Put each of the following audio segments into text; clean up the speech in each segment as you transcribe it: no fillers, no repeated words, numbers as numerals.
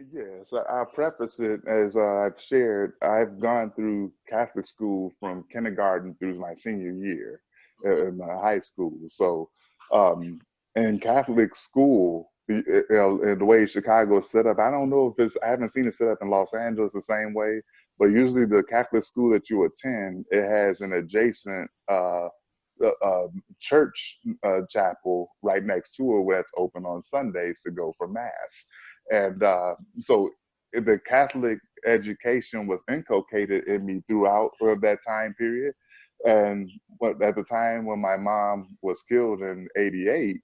Yes, I'll preface it as I've shared. I've gone through Catholic school from kindergarten through my senior year in my high school. So, um, in Catholic school, the way Chicago is set up, I don't know if it's, I haven't seen it set up in Los Angeles the same way, but usually the Catholic school that you attend, it has an adjacent church chapel right next to it where it's open on Sundays to go for mass. And so the Catholic education was inculcated in me throughout that time period. And at the time when my mom was killed in '88,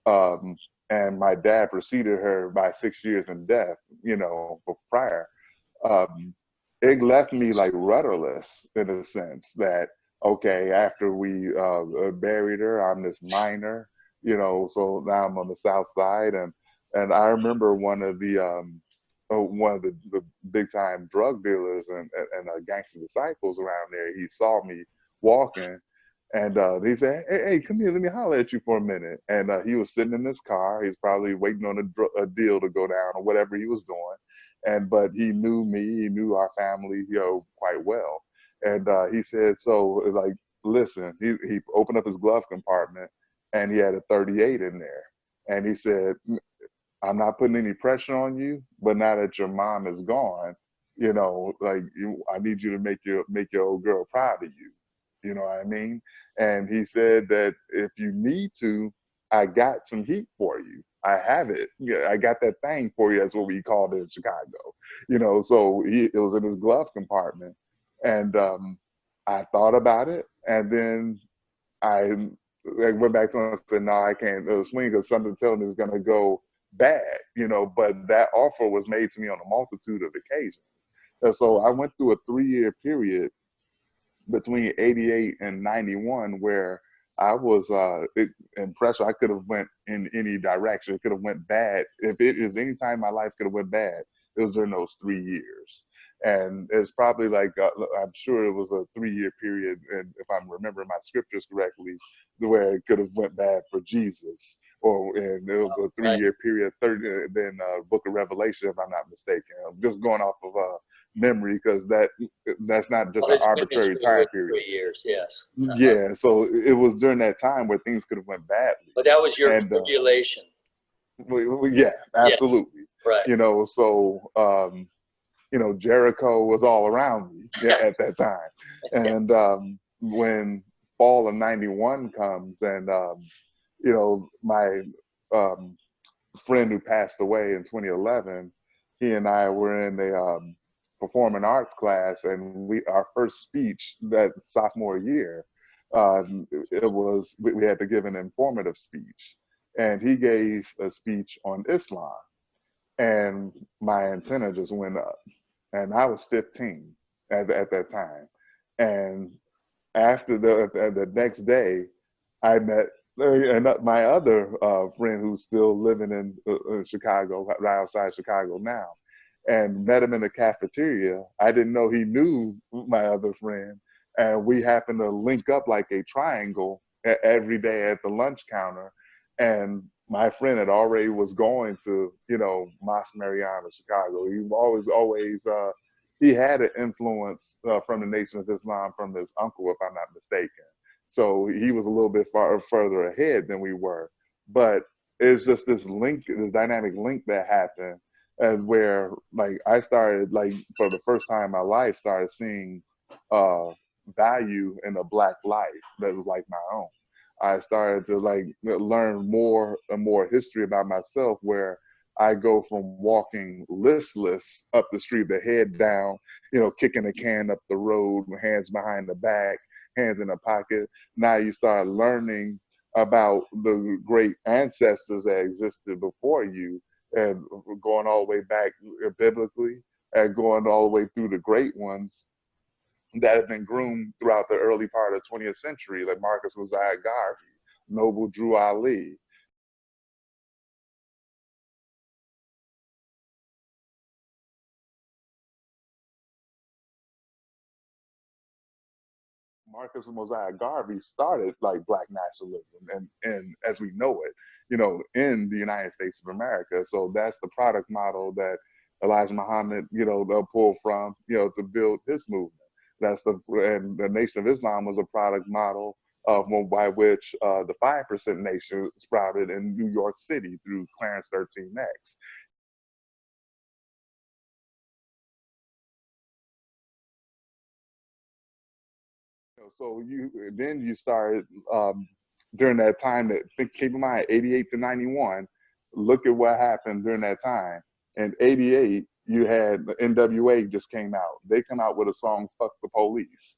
um, and my dad preceded her by 6 years in death, prior, um, it left me like rudderless in a sense that, okay, after we buried her, I'm this minor, so now I'm on the south side. And I remember one of the big time drug dealers and gangster disciples around there. He saw me walking, and he said, hey, come here, let me holler at you for a minute. And he was sitting in his car. He was probably waiting on a deal to go down or whatever he was doing. But he knew me, he knew our family, quite well. And he said, so like, listen, he opened up his glove compartment and he had a 38 in there. And he said, I'm not putting any pressure on you, but now that your mom is gone, I need you to make your old girl proud of you. You know what I mean? And he said that if you need to, I got some heat for you. I have it. Yeah, I got that thing for you. That's what we called it in Chicago. So it was in his glove compartment, and I thought about it, and then I went back to him and said, "No, I can't swing because something telling me it's going to go bad." But that offer was made to me on a multitude of occasions, and so I went through a 3-year period between '88 and '91 where I was in pressure. I could have went in any direction. It could have went bad. If it is any time my life could have went bad, it was during those 3 years. And it's probably like I'm sure it was a 3-year period, and if I'm remembering my scriptures correctly, where it could have went bad for Jesus, or and it was a Right. 3-year period. Then Book of Revelation, if I'm not mistaken. I'm just going off of memory because that's not just Well, an his arbitrary ministry was time period. 3 years, yes. Yeah, so it was during that time where things could have went badly, But that was your and tribulation. yeah, Yes, absolutely. right. So Jericho was all around me at that time, Yeah. and when fall of '91 comes, and my um, friend who passed away in 2011, he and I were in a performing arts class, and our first speech that sophomore year, we had to give an informative speech, and he gave a speech on Islam, and my antenna just went up, and I was 15 at that time, and after the next day, I met my other friend who's still living in Chicago, right outside Chicago now, and met him in the cafeteria. I didn't know he knew my other friend, and we happened to link up like a triangle every day at the lunch counter. And my friend had already was going to, Mas Mariana, Chicago. He always he had an influence from the Nation of Islam from his uncle, if I'm not mistaken. So he was a little bit further ahead than we were. But it's just this link, this dynamic link that happened, and where like I started like for the first time in my life started seeing uh, value in a black life that was like my own. I started to like learn more and more history about myself, where I go from walking listless up the street, the head down, kicking a can up the road, hands behind the back, hands in the pocket. Now you start learning about the great ancestors that existed before you, and going all the way back biblically, and going all the way through the great ones that have been groomed throughout the early part of the 20th century, like Marcus Mosiah Garvey, Noble Drew Ali. Marcus Mosiah Garvey started like black nationalism and as we know it, in the United States of America. So that's the product model that Elijah Muhammad, pulled from, to build his movement. And the Nation of Islam was a product model by which the 5% Nation sprouted in New York City through Clarence 13X. So you started during that time. Keep in mind, 88 to 91. Look at what happened during that time. In 88, you had the NWA just came out. They come out with a song, "Fuck the Police."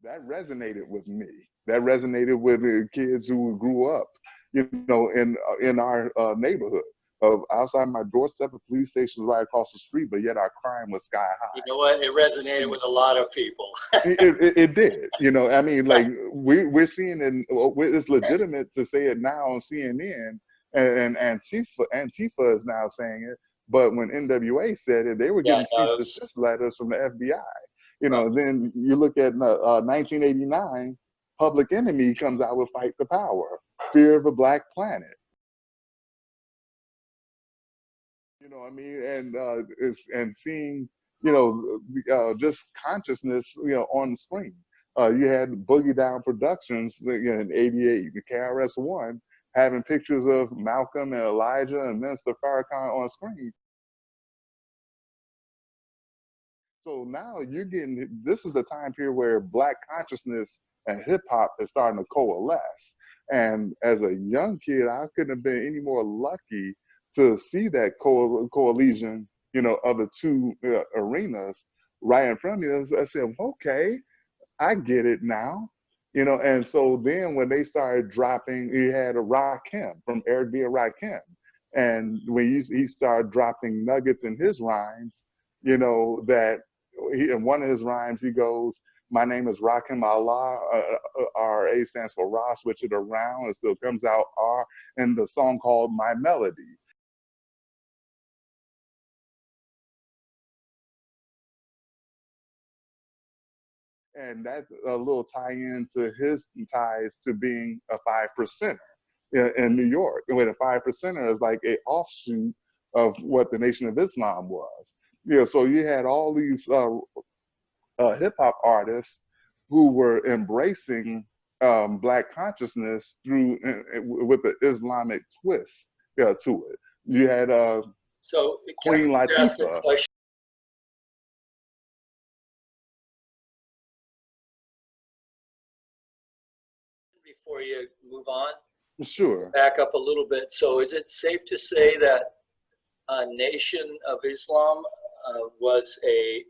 That resonated with me. That resonated with the kids who grew up, in our neighborhood. Outside my doorstep, a police station was right across the street, but yet our crime was sky high. You know what? It resonated with a lot of people. it did. I mean, like we're seeing it. It's legitimate to say it now on CNN, and Antifa is now saying it. But when NWA said it, they were getting cease and desist letters from the FBI. Then you look at 1989, Public Enemy comes out with "Fight the Power," "Fear of a Black Planet." You know what I mean? And seeing, just consciousness, on the screen. You had Boogie Down Productions in '88, the KRS-One, having pictures of Malcolm and Elijah and Minister Farrakhan on screen. So now this is the time period where Black consciousness and hip hop is starting to coalesce. And as a young kid, I couldn't have been any more lucky to see that coalition, of the two arenas right in front of me. I said, okay, I get it now. And so then when they started dropping, you had a Rakim from Eric B. Rakim. And when he started dropping nuggets in his rhymes, that in one of his rhymes, he goes, "My name is Rakim Allah." RA stands for Ra, switch it around. It still comes out R. And the song called "My Melody." And that's a little tie-in to his ties to being a 5%er in New York. And when a 5%er is like a offshoot of what the Nation of Islam was. So you had all these hip hop artists who were embracing Black consciousness with the Islamic twist to it. You had so Queen Latifah. Before you move on, Sure. back up a little bit. So is it safe to say that Nation of Islam was a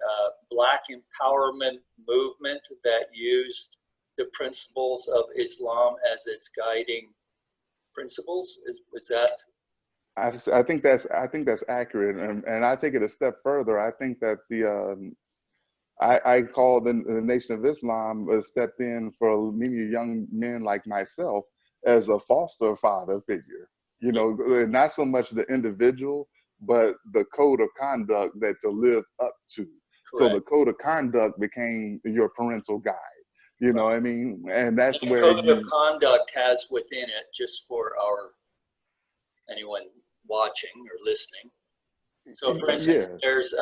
Black empowerment movement that used the principles of Islam as its guiding principles? Was that? I think that's accurate, and I take it a step further. I think that I call the Nation of Islam stepped in for many young men like myself as a foster father figure. Not so much the individual, but the code of conduct that to live up to. Correct. So the code of conduct became your parental guide. You know what I mean? And that's where the code of conduct has within it, just for anyone watching or listening. So, for instance, there's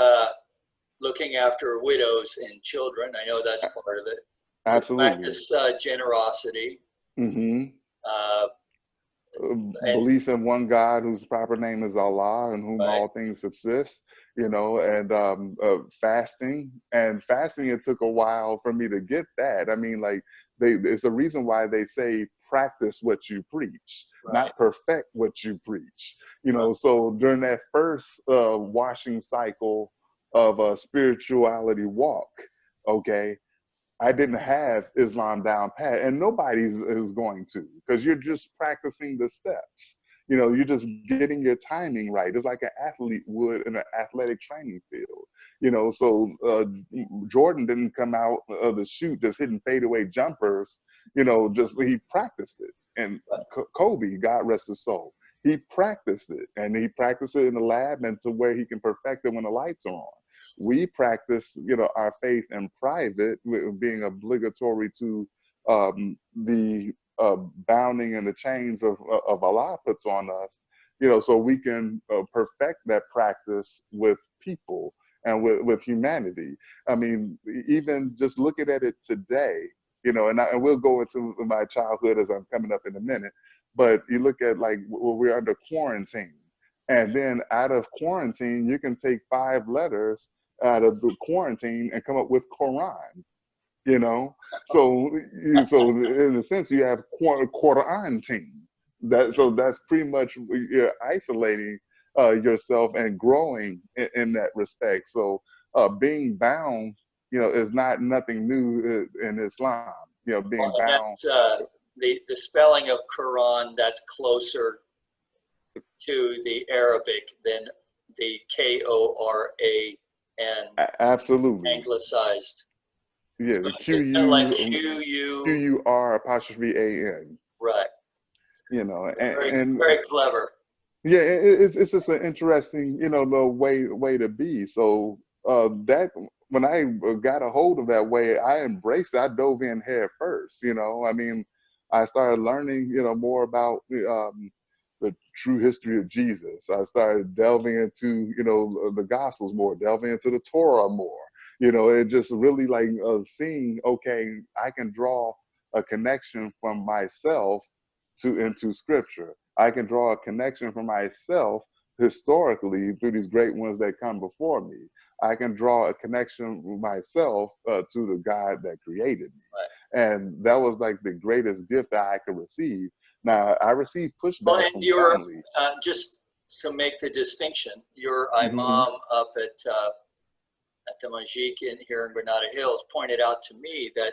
looking after widows and children. I know that's part of it. Absolutely. Practice generosity. Mm-hmm. Belief in one God whose proper name is Allah, and whom all things subsist. And fasting. And fasting, it took a while for me to get that. I mean, like, it's a reason why they say practice what you preach, not perfect what you preach. So during that first washing cycle of a spirituality walk, okay, I didn't have Islam down pat, and nobody is going to, because you're just practicing the steps. You're just getting your timing right. It's like an athlete would in an athletic training field. So Jordan didn't come out of the chute just hitting fadeaway jumpers. Just he practiced it. And Kobe, God rest his soul, he practiced it, and he practiced it in the lab and to where he can perfect it when the lights are on. We practice, our faith in private, being obligatory to the bounding and the chains of Allah puts on us, so we can perfect that practice with people and with humanity. I mean, even just looking at it today, and we'll go into my childhood as I'm coming up in a minute, but you look at like we're under quarantine, and then out of quarantine, you can take 5 letters out of the quarantine and come up with Quran. So in a sense, you have quarantine. So that's pretty much, you're isolating yourself and growing in that respect. So being bound, is not nothing new in Islam. Being And bound. that's the spelling of Quran, that's closer to the Arabic than the Koran Absolutely. anglicized. Yeah, So the isn't it like QU? QUR''AN. Right. Very, And very clever. yeah, it's just an interesting, the way to be. So that when I got a hold of that way, I embraced it. I dove in head first. I mean, I started learning, more about the true history of Jesus. I started delving into, the Gospels more, delving into the Torah more. It just really like seeing, okay, I can draw a connection from myself into Scripture. I can draw a connection for myself historically through these great ones that come before me. I can draw a connection with myself to the God that created me. Right. And that was like the greatest gift that I could receive. Now, I received pushback And from you're, family. just to make the distinction, your Mm-hmm. imam up at the Majik here in Granada Hills pointed out to me that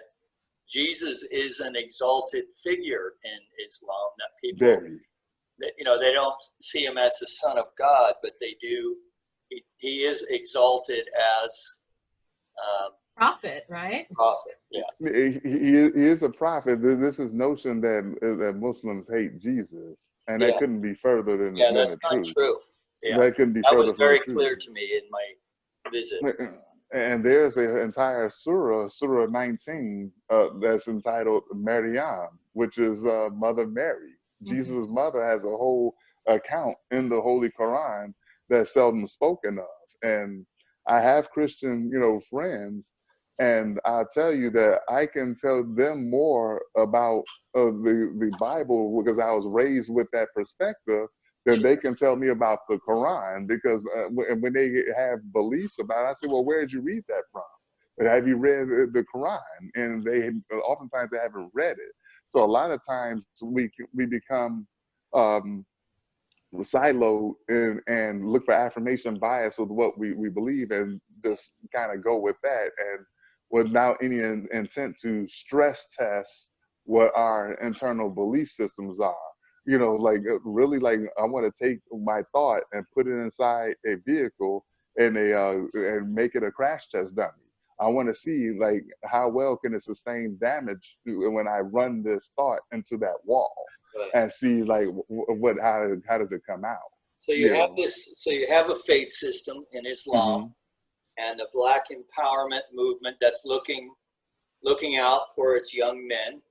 Jesus is an exalted figure in Islam, that people, Very. that, they don't see him as the Son of God, but they do. He is exalted as prophet, right? prophet. Yeah. He is a prophet. This is notion that Muslims hate Jesus, and that couldn't be further than That's the not truth. true. Yeah. That couldn't be That further was from very the truth. clear to me in my visit. And there's an entire Surah 19, that's entitled Maryam, which is Mother Mary. Mm-hmm. Jesus' mother has a whole account in the Holy Quran that's seldom spoken of. And I have Christian, friends, and I'll tell you that I can tell them more about the Bible because I was raised with that perspective than they can tell me about the Quran, because when they have beliefs about it, I say, well, where did you read that from? Have you read the Quran? And oftentimes they haven't read it. So a lot of times we become siloed and look for affirmation bias with what we believe and just kind of go with that, and without any intent to stress test what our internal belief systems are. Really, like I want to take my thought and put it inside a vehicle and and make it a crash test dummy. I want to see like how well can it sustain damage when I run this thought into that wall, Right. and see like how does it come out. So you have this. So you have a faith system in Islam, and the Black empowerment movement that's looking out for its young men.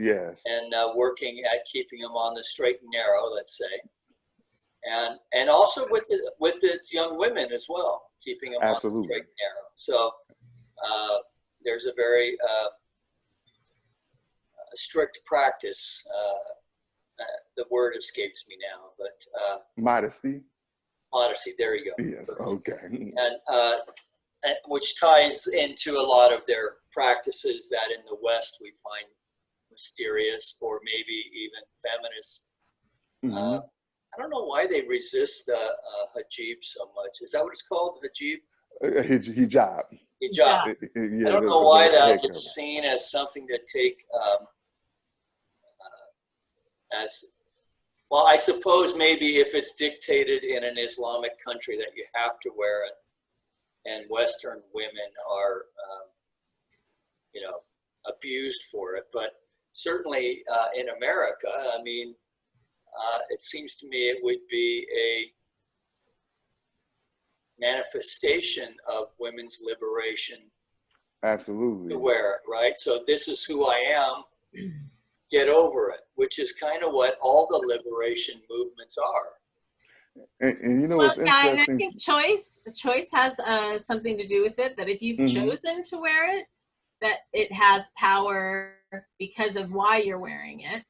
Yes. And working at keeping them on the straight and narrow, let's say, and also with its young women as well, keeping them Absolutely. on the straight and narrow. So there's a very strict practice. The word escapes me now, but modesty. Modesty. There you go. Yes. Okay. And which ties into a lot of their practices that in the West we find mysterious or maybe even feminist. I don't know why they resist the hijab so much. Is that what it's called, hijab? Hijab. Hijab. Yeah, I don't know why that it's seen as something to take as well. I suppose maybe if it's dictated in an Islamic country that you have to wear it, and Western women are, abused for it, but certainly in America, I mean, it seems to me it would be a manifestation of women's liberation. Absolutely. To wear it, right? So this is who I am, get over it, which is kind of what all the liberation movements are. And you know Well, what's yeah, and I interesting? think choice has something to do with it. That if you've Hmm. chosen to wear it, that it has power because of why you're wearing it.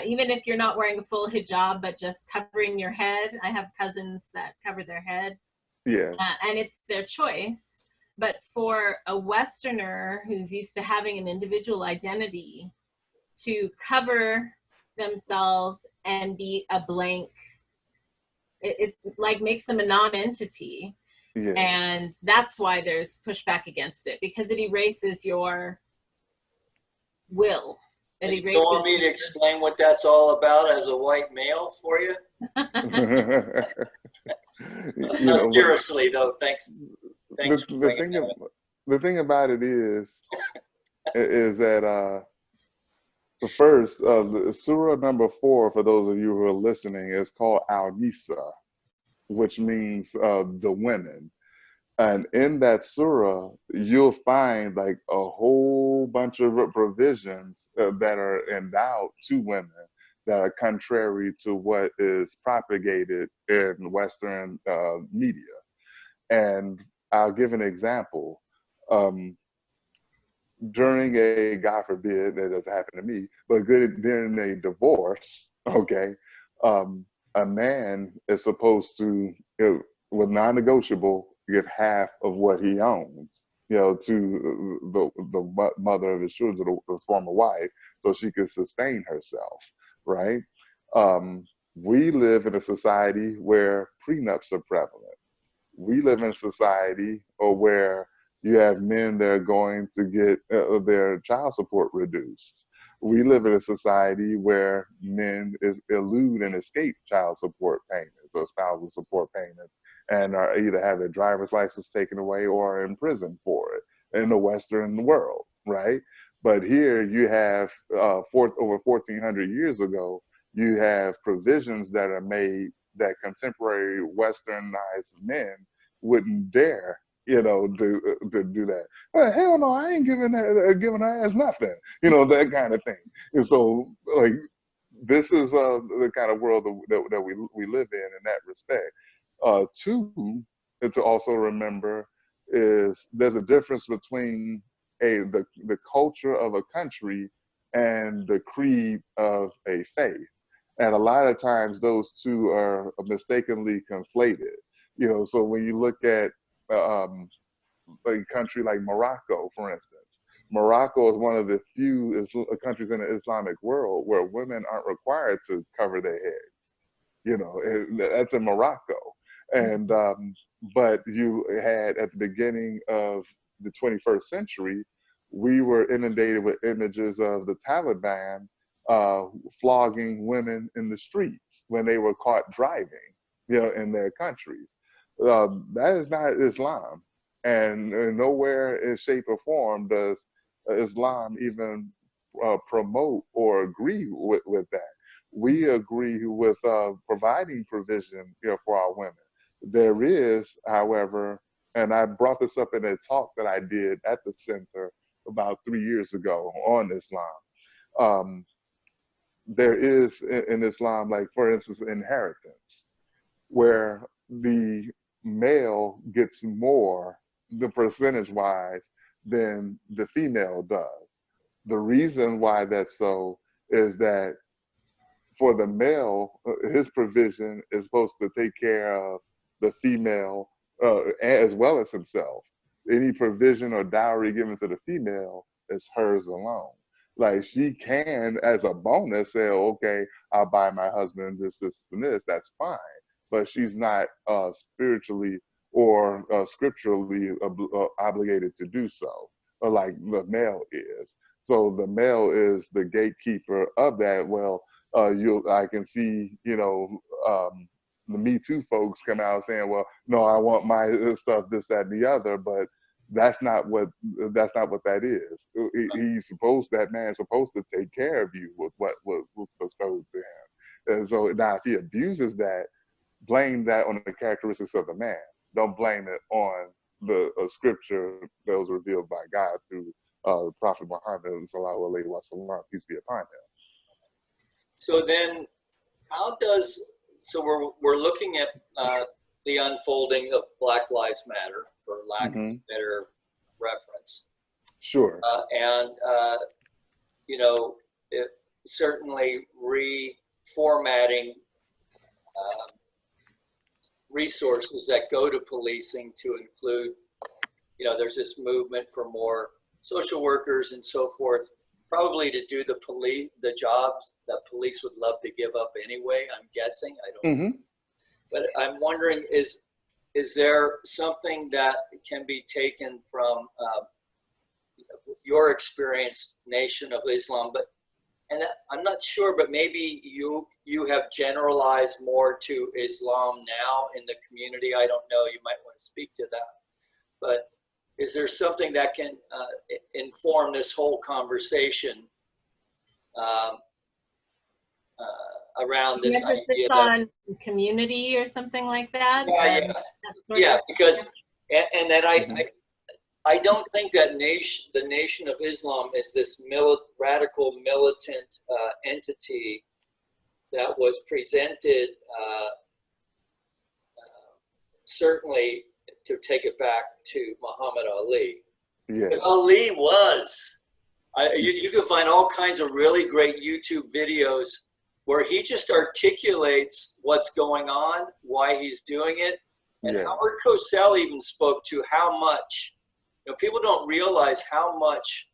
Even if you're not wearing a full hijab, but just covering your head. I have cousins that cover their head, Yes. and it's their choice. But for a Westerner who's used to having an individual identity, to cover themselves and be a blank, it like makes them a non-entity. Yes. And that's why there's pushback against it, because it erases your will. It You erases want me to explain what that's all about as a white male for you? You No, know, but seriously though, thanks the for the bringing thing that up. the thing about it is that the first the surah number 4, for those of you who are listening, is called Al Nisa, which means the women. And in that surah, you'll find like a whole bunch of provisions that are endowed to women that are contrary to what is propagated in Western media. And I'll give an example. Um, During a, God forbid, that doesn't happen to me, but good during a divorce, okay, a man is supposed to, with non-negotiable, give half of what he owns, to the mother of his children, the former wife, so she could sustain herself, right? Um, we live in a society where prenups are prevalent. We live in a society where you have men that are going to get their child support reduced. We live in a society where men elude and escape child support payments or spousal support payments, and are either have their driver's license taken away or are in prison for it in the Western world, right? But here you have over 1,400 years ago, you have provisions that are made that contemporary westernized men wouldn't dare, to do that. Well, hell no, I ain't giving her ass nothing, that kind of thing. And so, like, this is the kind of world that we live in that respect. Two, to also remember is there's a difference between the culture of a country and the creed of a faith. And a lot of times those two are mistakenly conflated. So when you look at a country like Morocco, for instance, Morocco is one of the few countries in the Islamic world where women aren't required to cover their heads. That's in Morocco. And but you had at the beginning of the 21st century, we were inundated with images of the Taliban uh, flogging women in the streets when they were caught driving, in their countries. That is not Islam, and nowhere in shape or form does Islam even promote or agree with that. We agree with providing provision, for our women. There is, however, and I brought this up in a talk that I did at the center about 3 years ago on Islam. Um, there is in Islam, like for instance, inheritance, where the male gets more, the percentage wise, than the female does. The reason why that's so is that for the male, his provision is supposed to take care of the female as well as himself. Any provision or dowry given to the female is hers alone. Like she can, as a bonus, say, okay, I'll buy my husband this, and this. That's fine. But she's not spiritually or scripturally obligated to do so, like the male is. So the male is the gatekeeper of that. Well, I can see, the Me Too folks come out saying, well, no, I want my stuff, this, that, and the other, but that's not what that is. That man's supposed to take care of you with what was bestowed to him. And so now if he abuses that, blame that on the characteristics of the man. Don't blame it on the scripture that was revealed by God through Prophet Muhammad, sallallahu alaihi wasallam, peace be upon him. So then, how does so we're looking at the unfolding of Black Lives Matter, for lack of a better reference. Sure. And you know, it certainly reformatting resources that go to policing to include, you know, there's this movement for more social workers and so forth, probably to do the jobs that police would love to give up anyway, I'm guessing. I don't know. But I'm wondering, is there something that can be taken from your experience, Nation of Islam, and I'm not sure, but maybe you have generalized more to Islam now in the community. I don't know, you might want to speak to that. But is there something that can inform this whole conversation around this idea on community or something like that? Yeah, because, and that I don't think that the Nation of Islam is this radical militant entity that was presented, certainly to take it back to Muhammad Ali. Yes. Ali was, you can find all kinds of really great YouTube videos where he just articulates what's going on, why he's doing it. And Howard Cosell even spoke to how much, you know, people don't realize how much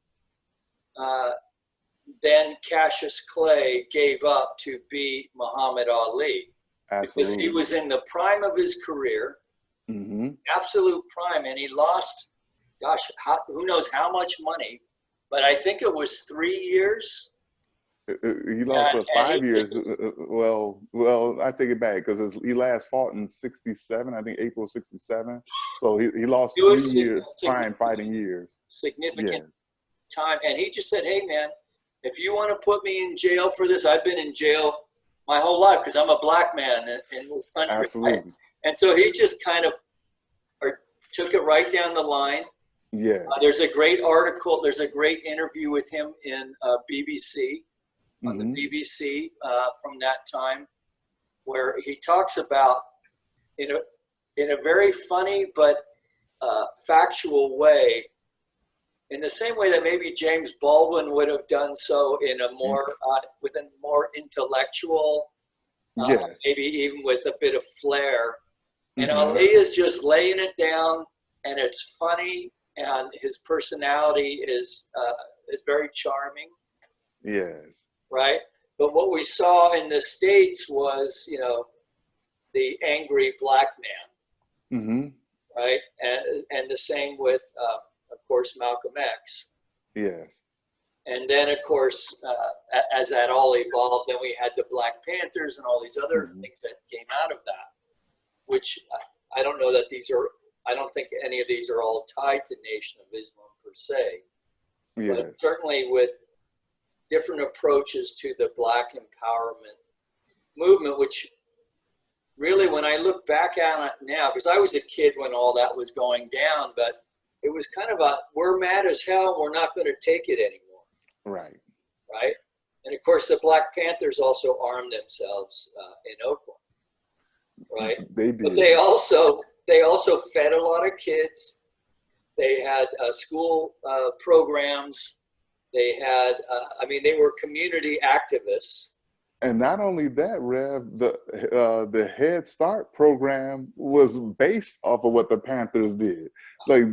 then Cassius Clay gave up to be Muhammad Ali. Absolutely. Because he was in the prime of his career, absolute prime, and he lost, gosh, who knows how much money, but I think it was 3 years. He lost for 5 years. Well, I take it back, because he last fought in '67, I think April '67. So he lost 3 years, prime fighting years. Significant time. And he just said, hey, man, if you want to put me in jail for this, I've been in jail my whole life because I'm a black man in this country. Absolutely. Right? And so he just kind of took it right down the line. Yeah. There's a great article, there's a great interview with him in BBC, on the BBC from that time, where he talks about, in a very funny but factual way, in the same way that maybe James Baldwin would have done so in a more with a more intellectual, maybe even with a bit of flair. And Ali is just laying it down, and it's funny, and his personality is very charming. Yes. Right. But what we saw in the States was, you know, the angry black man. Right. And the same with, of course, Malcolm X. Yes. And then, of course, as that all evolved, then we had the Black Panthers and all these other things that came out of that, which I don't know that I don't think any of these are all tied to Nation of Islam per se. Yes. But certainly with different approaches to the Black empowerment movement, which really, when I look back at it now, because I was a kid when all that was going down, but it was kind of we're mad as hell, we're not going to take it anymore. Right. Right? And of course, the Black Panthers also armed themselves in Oakland. Right? They did. But they also fed a lot of kids. They had school programs. They had, they were community activists. And not only that, Rev, the Head Start program was based off of what the Panthers did. Like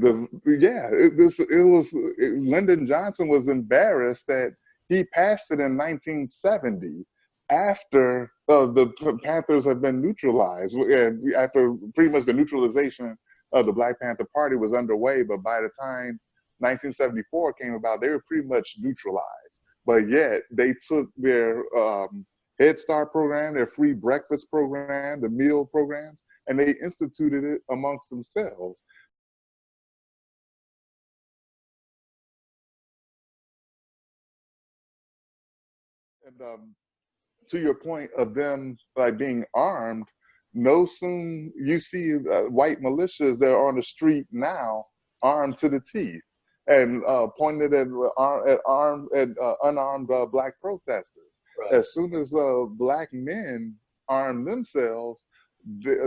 Lyndon Johnson was embarrassed that he passed it in 1970 after the Panthers had been neutralized, and after pretty much the neutralization of the Black Panther Party was underway. But by the time 1974 came about, they were pretty much neutralized. But yet they took their Head Start program, their free breakfast program, the meal programs, and they instituted it amongst themselves. And to your point of them like being armed, no soon you see white militias that are on the street now armed to the teeth and pointed at unarmed Black protesters. Right. As soon as Black men arm themselves,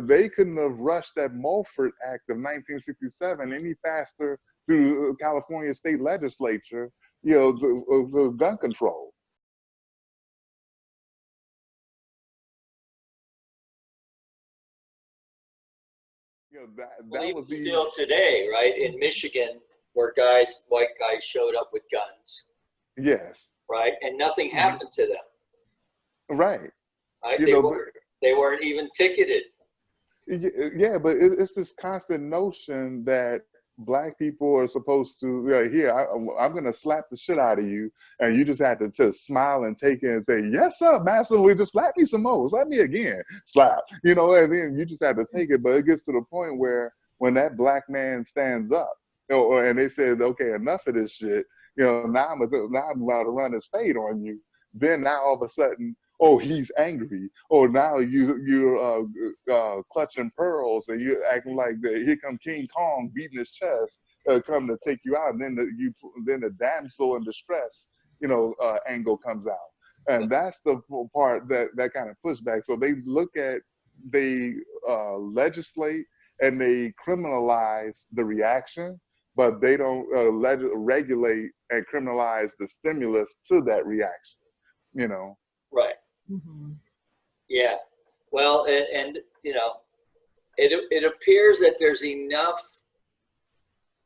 they couldn't have rushed that Mulford Act of 1967 any faster through the California state legislature, the gun control. Well, That even was the, still today, right, in Michigan, where white guys showed up with guns, yes, right, and nothing happened to them, right. right? You They know, weren't even ticketed. yeah, but it's this constant notion that black people are supposed to, here, I'm going to slap the shit out of you. And you just have to just smile and take it and say, yes, sir, master, we just slap me some more. Slap me again. Slap. And then you just have to take it. But it gets to the point where when that black man stands up, and they said, okay, enough of this shit, now I'm about to run his fade on you. Then now all of a sudden, oh, he's angry. Oh, now you're clutching pearls and you're acting like here come King Kong beating his chest, come to take you out. And then the damsel in distress, angle comes out, and that's the part that kind of pushback. So they legislate and they criminalize the reaction, but they don't regulate and criminalize the stimulus to that reaction. Right. Mm-hmm. Yeah. Well, and it appears that there's enough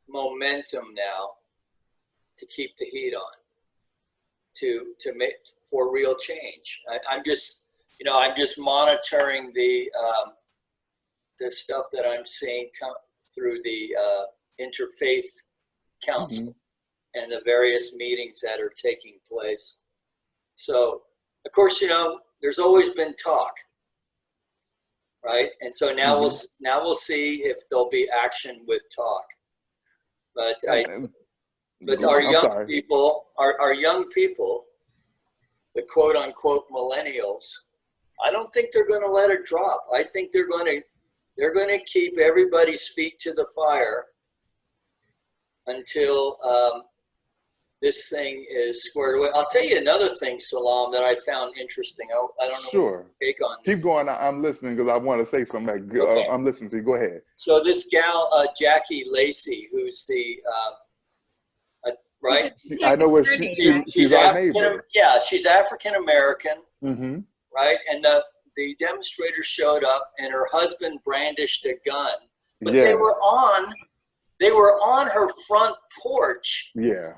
momentum now to keep the heat on, to make for real change. I'm just monitoring the stuff that I'm seeing come through the interfaith council Mm-hmm. and the various meetings that are taking place. So, of course, there's always been talk, right? And so now Mm-hmm. we'll see if there'll be action with talk. But our I'm young sorry. people, the quote unquote millennials, I don't think they're going to let it drop. I think they're going to keep everybody's feet to the fire until this thing is squared away. I'll tell you another thing, Salaam, that I found interesting. I don't know Sure. what your take on this. Keep going. I'm listening because I want to say something. Okay. I'm listening to you. Go ahead. So this gal, Jackie Lacey, who's the right? I know where she's our neighbor. Yeah, she's African American, Mm-hmm. right? And the demonstrators showed up, and her husband brandished a gun, but Yes. they were on her front porch. Yeah.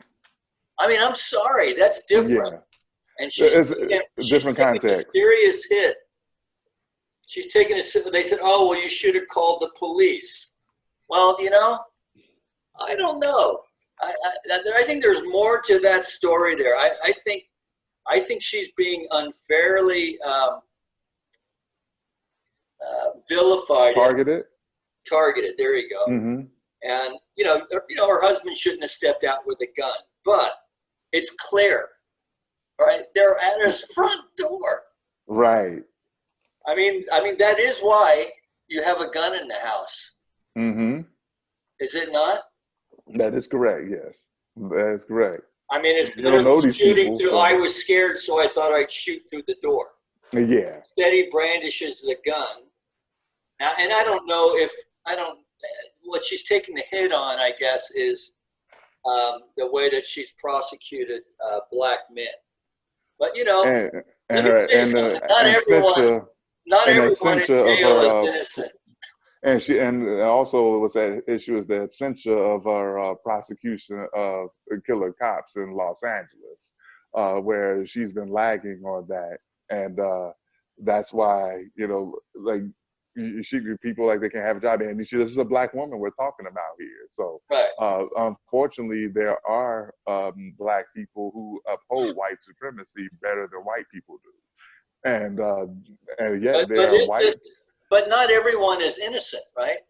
I mean, I'm sorry, that's different. Yeah. And she's different context. A serious hit. She's taking they said, oh, well, you should have called the police. Well, I don't know. I think there's more to that story there. I think she's being unfairly vilified. Targeted. There you go. Mm-hmm. And her husband shouldn't have stepped out with a gun, but it's clear. Right? They're at his front door. Right. I mean that is why you have a gun in the house. Mm-hmm. Is it not? That is correct. Yes, that is correct. I mean, it's you don't know these shooting people, through. so. I was scared, so I thought I'd shoot through the door. Yeah. Instead, he brandishes the gun. Now, and I don't know what she's taking the hit on, I guess, is the way that she's prosecuted black men. But not everyone in jail is innocent. And also what's that issue is the absentia of our prosecution of killer cops in Los Angeles, where she's been lagging on that, and that's why people like they can't have a job, and this is a black woman we're talking about here. So right. Unfortunately, there are black people who uphold white supremacy better than white people do, and yet they are white. But not everyone is innocent, right?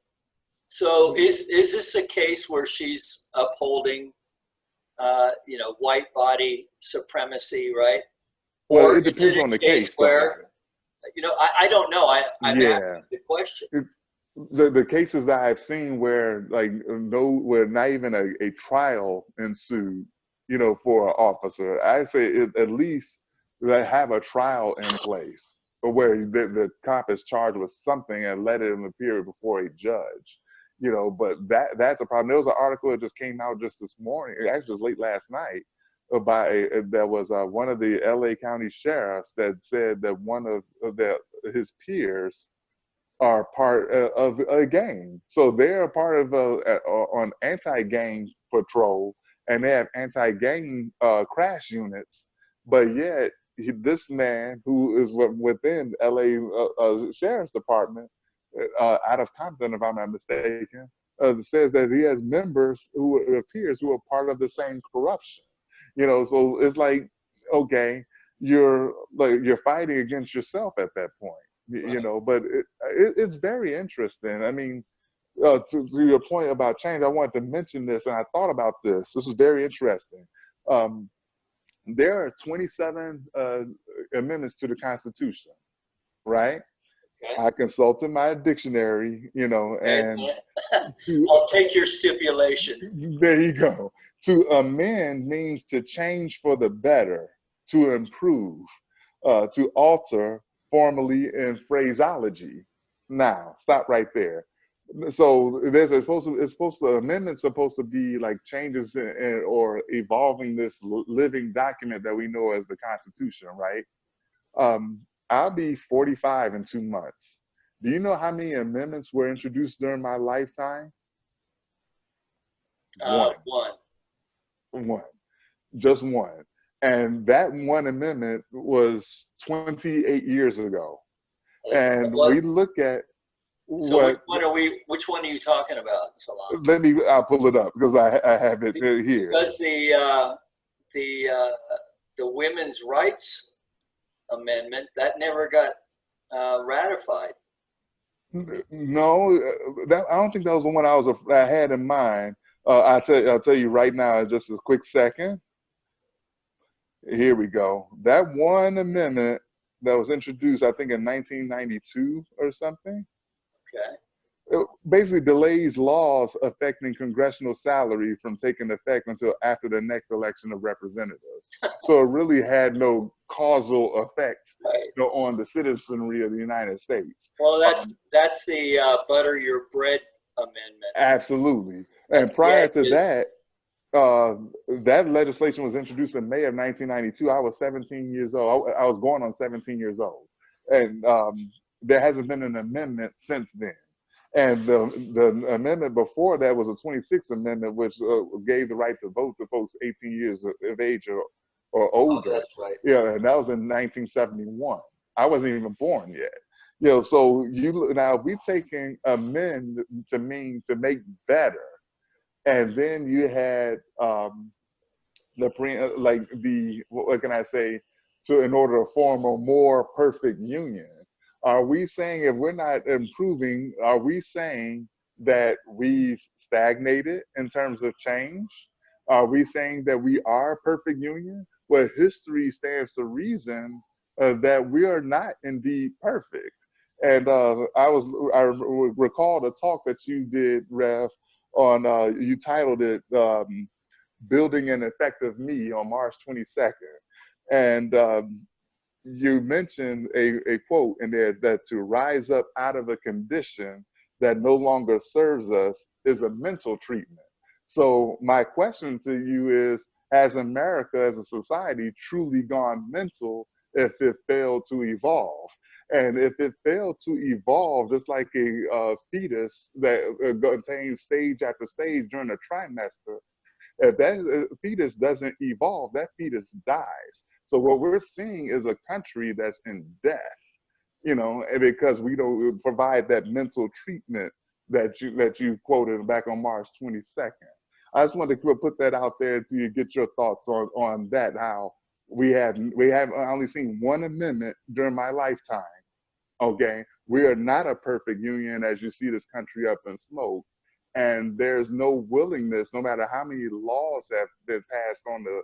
So is this a case where she's upholding, white body supremacy, right? Well, or it depends on the case. Where, I don't know. I'm asking the question. The cases that I've seen where where not even a trial ensued, for an officer, I say at least they have a trial in place. where the cop is charged with something and let it appear before a judge. But that's a problem. There was an article that just came out just this morning, actually it was late last night, about there was one of the LA County sheriffs that said that one of his peers are part of a gang. So they're a part of on anti-gang patrol, and they have anti-gang crash units. But yet this man, who is within LA Sheriff's Department, out of Compton, if I'm not mistaken, says that he has members who appears who are part of the same corruption. So it's like, okay, you're fighting against yourself at that point. Right. But it's very interesting. I mean, to your point about change, I wanted to mention this, and I thought about this. This is very interesting. There are 27 amendments to the Constitution, right? Okay. I consulted my dictionary, and I'll take your stipulation. there you go. To amend means to change for the better, to improve, to alter formally in phraseology. Now, stop right there. So amendments supposed to be like changes or evolving this living document that we know as the Constitution, right? I'll be 45 in 2 months. Do you know how many amendments were introduced during my lifetime? One. One. One. Just one. And that one amendment was 28 years ago. And What? we look at So what. which one are you talking about, Salaam? I'll pull it up because I have it here. Because the women's rights amendment that never got ratified. No, I don't think that was the one I had in mind. I'll tell you right now in just a quick second. Here we go. That one amendment that was introduced, I think, in 1992 or something. Okay. It basically delays laws affecting congressional salary from taking effect until after the next election of representatives. So it really had no causal effect, Right. on the citizenry of the United States. Well, that's the butter your bread amendment. Absolutely. And prior to that, that legislation was introduced in May of 1992. I was 17 years old. I was going on 17 years old. And there hasn't been an amendment since then. And the amendment before that was a 26th Amendment, which gave the right to vote to folks 18 years of age or older. Oh, that's right. Yeah, and that was in 1971. I wasn't even born yet. So now if we taking amend to mean to make better, and then you had what can I say, in order to form a more perfect union. Are we saying if we're not improving, are we saying that we've stagnated in terms of change? Are we saying that we are a perfect union? Well, history stands to reason that we are not indeed perfect. And I recall the talk that you did, Rev, on you titled it "Building an Effective Me" on March 22nd, and you mentioned a quote in there that to rise up out of a condition that no longer serves us is a mental treatment. So my question to you is, has America as a society truly gone mental if it failed to evolve? And if it failed to evolve, just like a fetus that contains stage after stage during a trimester, if that fetus doesn't evolve, that fetus dies. So what we're seeing is a country that's in death, because we don't provide that mental treatment that you quoted back on March 22nd. I just wanted to put that out there to get your thoughts on that. How we have only seen one amendment during my lifetime. Okay, we are not a perfect union as you see this country up in smoke, and there's no willingness, no matter how many laws have been passed on the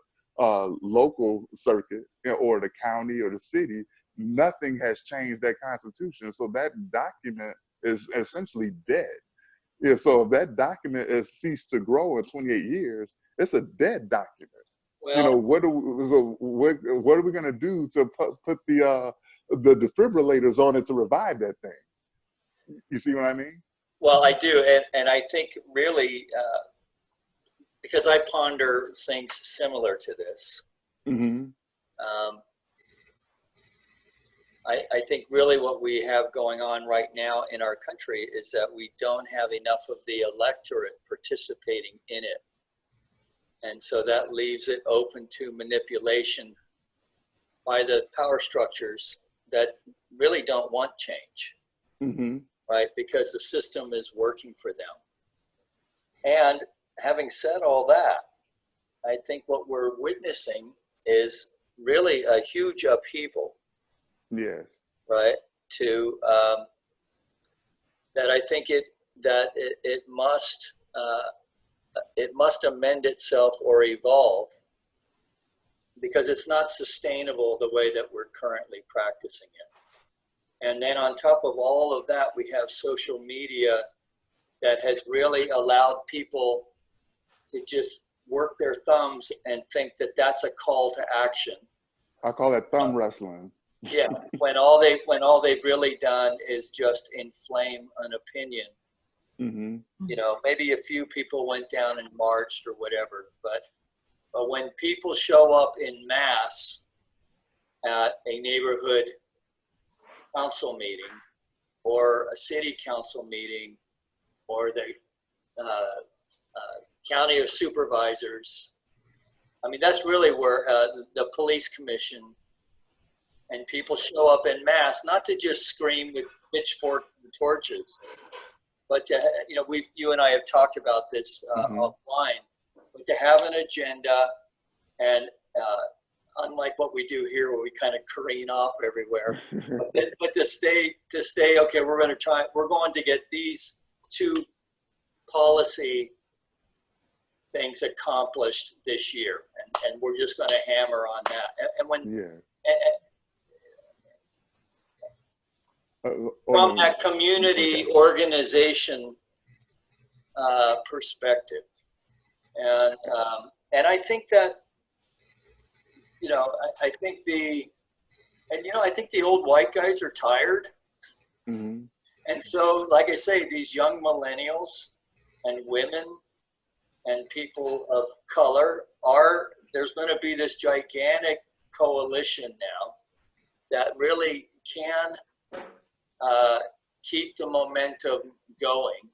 local circuit or the county or the city, nothing has changed that constitution. So that document is essentially dead. Yeah, so if that document has ceased to grow in 28 years, it's a dead document. Well, What are we going to do to put the the defibrillators on it to revive that thing. You see what I mean? Well, I do, and I think really because I ponder things similar to this. Mm-hmm. I think really what we have going on right now in our country is that we don't have enough of the electorate participating in it. And so that leaves it open to manipulation by the power structures that really don't want change, Mm-hmm. right? Because the system is working for them. And having said all that, I think what we're witnessing is really a huge upheaval. Yes. Right. To that, I think it must amend itself or evolve, because it's not sustainable the way that we're currently practicing it. And then on top of all of that, we have social media that has really allowed people to just work their thumbs and think that that's a call to action. I call that thumb wrestling. Yeah, when all they've really done is just inflame an opinion. Mm-hmm. You know, maybe a few people went down and marched or whatever, but when people show up in mass at a neighborhood council meeting or a city council meeting or the county of supervisors, I mean, that's really where the police commission, and people show up in mass, not to just scream with pitchforks and torches, but to, you know, you and I have talked about this offline, but to have an agenda, and unlike what we do here, where we kind of careen off everywhere, but to stay, okay, we're going to get these two policy things accomplished this year, and we're just going to hammer on that. And when from that community organization perspective, and I think that, you know, I think the old white guys are tired, Mm-hmm. and so, like I say, these young millennials and women and people of color there's going to be this gigantic coalition now that really can keep the momentum going,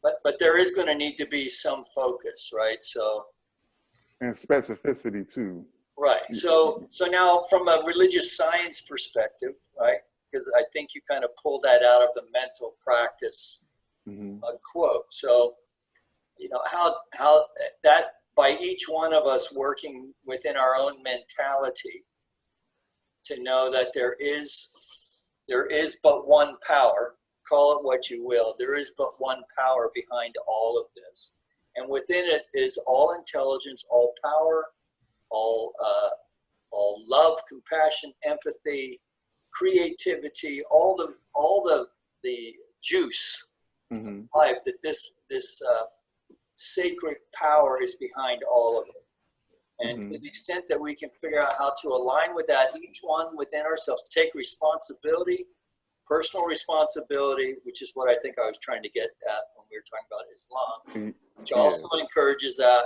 but there is going to need to be some focus, right? So, and specificity too. Right. So now, from a religious science perspective, right? Because I think you kind of pulled that out of the mental practice quote. So, you know, how that, by each one of us working within our own mentality, to know that there is but one power, call it what you will, there is but one power behind all of this. And within it is all intelligence, all power, all love, compassion, empathy, creativity, all the juice of life, that this sacred power is behind all of it. And to the extent that we can figure out how to align with that, each one within ourselves, take responsibility, personal responsibility, which is what I think I was trying to get at when we were talking about Islam, which also encourages that.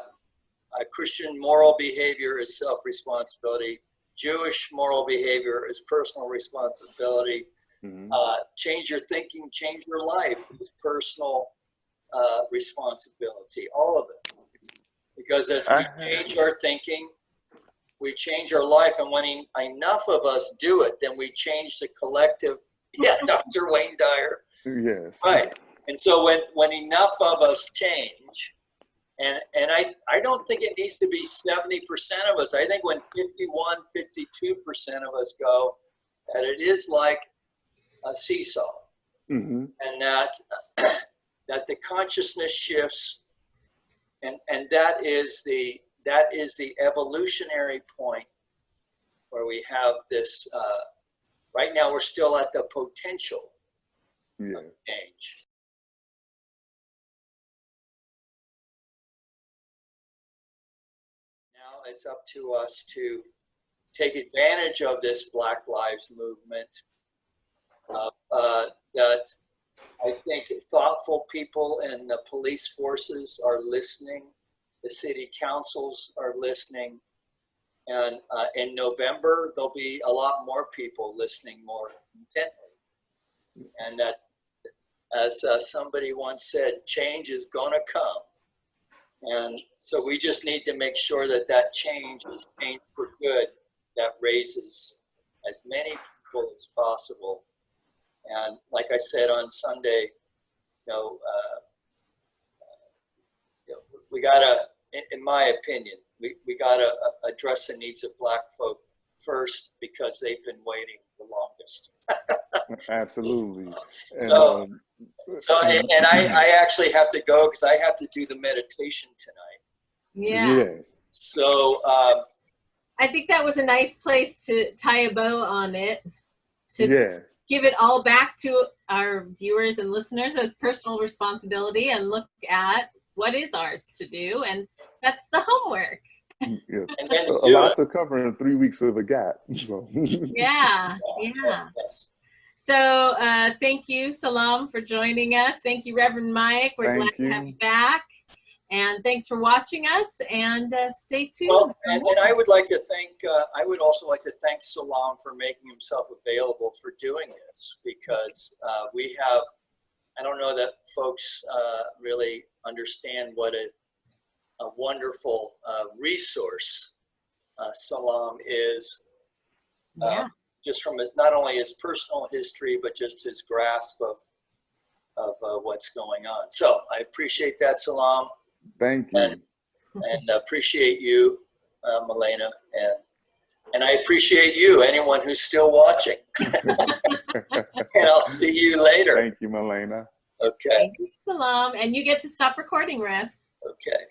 Christian moral behavior is self-responsibility. Jewish moral behavior is personal responsibility. Change your thinking, change your life is personal responsibility, all of it. Because as we change our thinking, we change our life, and when enough of us do it, then we change the collective. Yeah, Dr. Wayne Dyer. Yes. Right. And so when enough of us change, and I don't think it needs to be 70% of us. I think when 51, 52% of us go, that it is like a seesaw, and that the consciousness shifts, and that is the evolutionary point where we have this. Right now, we're still at the potential of change. Now, it's up to us to take advantage of this Black Lives Movement. That I think thoughtful people in the police forces are listening. The city councils are listening. And in November, there'll be a lot more people listening more intently. And that, as somebody once said, change is gonna come. And so we just need to make sure that that change is change for good, that raises as many people as possible. And like I said on Sunday, we gotta, in my opinion, we gotta address the needs of Black folk first, because they've been waiting the longest. Absolutely. And I actually have to go because I have to do the meditation tonight. Yeah. Yes. So I think that was a nice place to tie a bow on it, to give it all back to our viewers and listeners as personal responsibility, and look at what is ours to do, and that's the homework. Yes. And then A lot to cover in 3 weeks of a gap. So. Yeah. Yes. So thank you, Salaam, for joining us. Thank you, Reverend Mike. We're glad to have you back. And thanks for watching us, and stay tuned. Well, and I would like to thank, I would also like to thank Salaam for making himself available for doing this, because we have, I don't know that folks really understand what a wonderful resource Salaam is, just from not only his personal history, but just his grasp of what's going on. So I appreciate that, Salaam. Thank you. And appreciate you, Malayna, and I appreciate you, anyone who's still watching. And I'll see you later. Thank you, Malayna. Okay. Thank you, Salaam. And you get to stop recording, Rev. Okay.